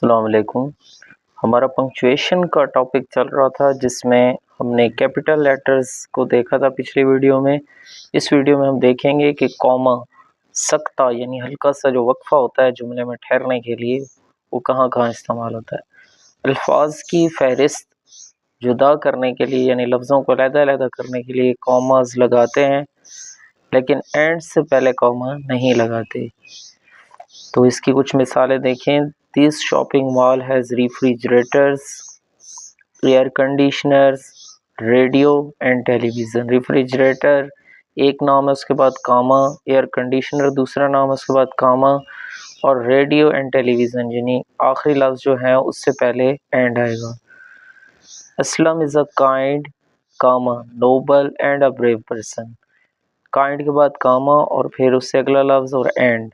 السلام علیکم۔ ہمارا پنکچویشن کا ٹاپک چل رہا تھا جس میں ہم نے کیپٹل لیٹرز کو دیکھا تھا پچھلی ویڈیو میں۔ اس ویڈیو میں ہم دیکھیں گے کہ کوما سکتہ یعنی ہلکا سا جو وقفہ ہوتا ہے جملے میں ٹھہرنے کے لیے وہ کہاں کہاں استعمال ہوتا ہے۔ الفاظ کی فہرست جدا کرنے کے لیے یعنی لفظوں کو علیحدہ علیحدہ کرنے کے لیے کوماز لگاتے ہیں، لیکن اینڈ سے پہلے کوما نہیں لگاتے۔ تو اس کی کچھ مثالیں دیکھیں۔ This shopping mall has refrigerators, air conditioners, radio and television. Refrigerator ایک نام ہے، اس کے بعد کاما، ایئر کنڈیشنر دوسرا نام ہے، اس کے بعد کاما، اور ریڈیو اینڈ ٹیلی ویژن یعنی آخری لفظ جو ہے اس سے پہلے اینڈ آئے گا۔ Aslam is a kind comma noble and a brave person. Kind کے بعد کاما اور پھر اس سے اگلا لفظ اور اینڈ۔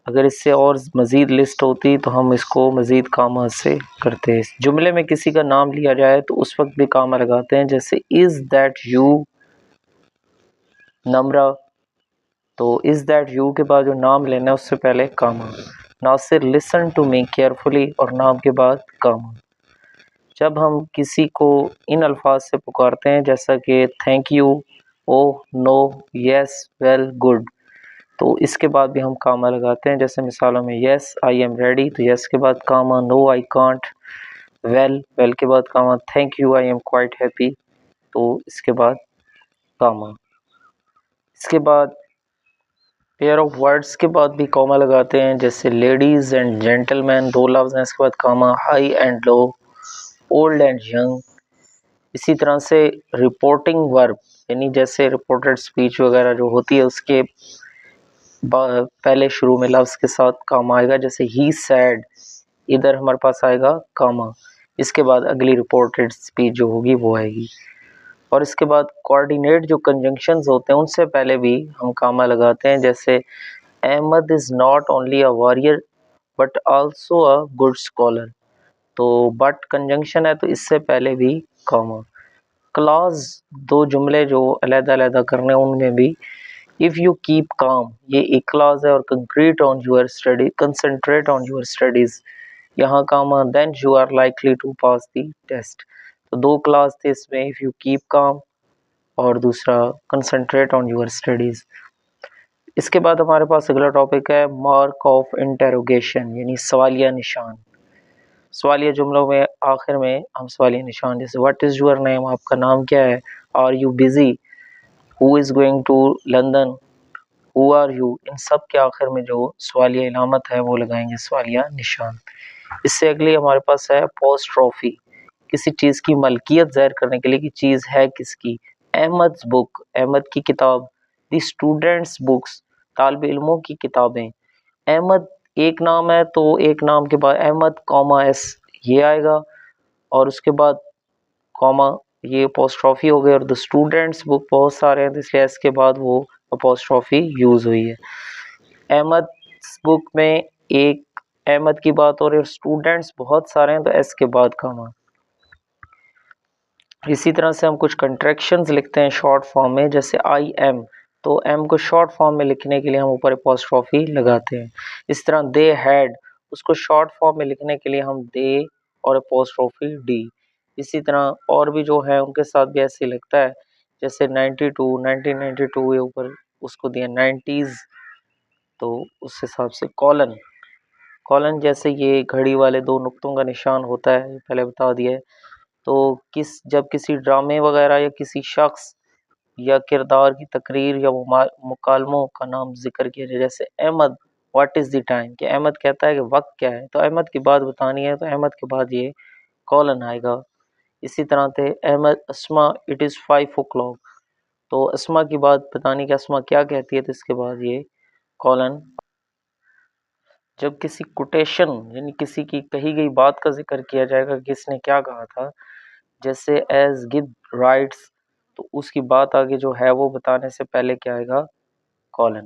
اگر اس سے اور مزید لسٹ ہوتی تو ہم اس کو مزید کاما سے کرتے ہیں۔ جملے میں کسی کا نام لیا جائے تو اس وقت بھی کاما لگاتے ہیں، جیسے از دیٹ یو نمرا، تو از دیٹ یو کے بعد جو نام لینا ہے اس سے پہلے کاما۔ ناصر لسن ٹو می کیئرفلی اور نام کے بعد کاما۔ جب ہم کسی کو ان الفاظ سے پکارتے ہیں جیسا کہ thank you, oh, no, yes, well, good, تو اس کے بعد بھی ہم کاما لگاتے ہیں، جیسے مثالوں میں یس آئی ایم ریڈی تو یس کے بعد کاما، نو آئی کانٹ، ویل، ویل کے بعد Cama, thank you I am quite happy تو اس کے بعد کاما۔ اس کے بعد پیئر آف ورڈز کے بعد بھی کاما لگاتے ہیں، جیسے لیڈیز اینڈ جینٹل مین دو لفظ ہیں، اس کے بعد comma, high and low, old and young. اسی طرح سے رپورٹنگ ورب یعنی جیسے رپورٹڈ اسپیچ وغیرہ جو ہوتی ہے اس کے پہلے شروع میں لفظ کے ساتھ کاما آئے گا، جیسے ہی سیڈ، ادھر ہمارے پاس آئے گا کاما، اس کے بعد اگلی رپورٹڈ اسپیچ جو ہوگی وہ آئے گی۔ اور اس کے بعد کوآرڈینیٹ جو کنجنکشنز ہوتے ہیں ان سے پہلے بھی ہم کاما لگاتے ہیں، جیسے Ahmed is not only a warrior but also a good scholar, تو بٹ کنجنکشن ہے تو اس سے پہلے بھی کاما۔ کلاز دو جملے جو علیحدہ علیحدہ کرنے ان میں بھی if you keep calm یہ ایک کلاز ہے، اور concentrate on your studies یہاں Cama, then you are likely to pass the test، تو دو کلاز تھے اس میں، if you keep calm اور دوسرا concentrate on your studies۔ اس کے بعد ہمارے پاس اگلا ٹاپک ہے مارک آف انٹروگیشن یعنی سوالیہ نشان۔ سوالیہ جملوں میں آخر میں ہم سوالیہ نشان جیسے what is your name آپ کا نام کیا ہے، are you busy، who is going to London، who are you، ان سب کے آخر میں جو سوالیہ علامت ہے وہ لگائیں گے سوالیہ نشان۔ اس سے اگلی ہمارے پاس ہے پوسٹروفی، کسی چیز کی ملکیت ظاہر کرنے کے لیے کہ چیز ہے کس کی۔ احمد's بک احمد کی کتاب، دی اسٹوڈنٹس بکس طالب علموں کی کتابیں۔ احمد ایک نام ہے تو ایک نام کے بعد احمد کوما ایس یہ آئے گا، اور اس کے بعد کوما یہ اپوسٹرافی ہو گئی، اور دی اسٹوڈنٹس بک بہت سارے ہیں تو اس لیے اس کے بعد وہ اپوسٹرافی یوز ہوئی ہے۔ احمد بک میں ایک احمد کی بات اور اسٹوڈنٹس بہت سارے ہیں تو ایس کے بعد کاما۔ اسی طرح سے ہم کچھ کنٹریکشنز لکھتے ہیں شارٹ فارم میں، جیسے آئی ایم تو ایم کو شارٹ فارم میں لکھنے کے لیے ہم اوپر اپوسٹرافی لگاتے ہیں۔ اس طرح دے ہیڈ اس کو شارٹ فارم میں لکھنے کے لیے ہم دے اور اپوسٹرافی ڈی۔ اسی طرح اور بھی جو ہے ان کے ساتھ بھی ایسے لگتا ہے، جیسے 1992 یہ اوپر اس کو دیا 90s تو اس حساب سے کالن جیسے یہ گھڑی والے دو نقطوں کا نشان ہوتا ہے پہلے بتا دیا ہے، تو جب کسی ڈرامے وغیرہ یا کسی شخص یا کردار کی تقریر یا مکالموں کا نام ذکر کیا جائے، جیسے Ahmed what is the time کہ احمد کہتا ہے کہ وقت کیا ہے، تو احمد کی بات بتانی ہے تو احمد کے بعد یہ کالن آئے گا۔ اسی طرح تھے احمد اسما اٹ از 5 o'clock تو اسما کی بات بتانی کہ اسما کیا کہتی ہے تو اس کے بعد یہ کالن۔ جب کسی کوٹیشن یعنی کسی کی کہی گئی بات کا ذکر کیا جائے گا کہ کس نے کیا کہا تھا، جیسے ایز گب رائٹس تو اس کی بات آگے جو ہے وہ بتانے سے پہلے کیا آئے گا کالن۔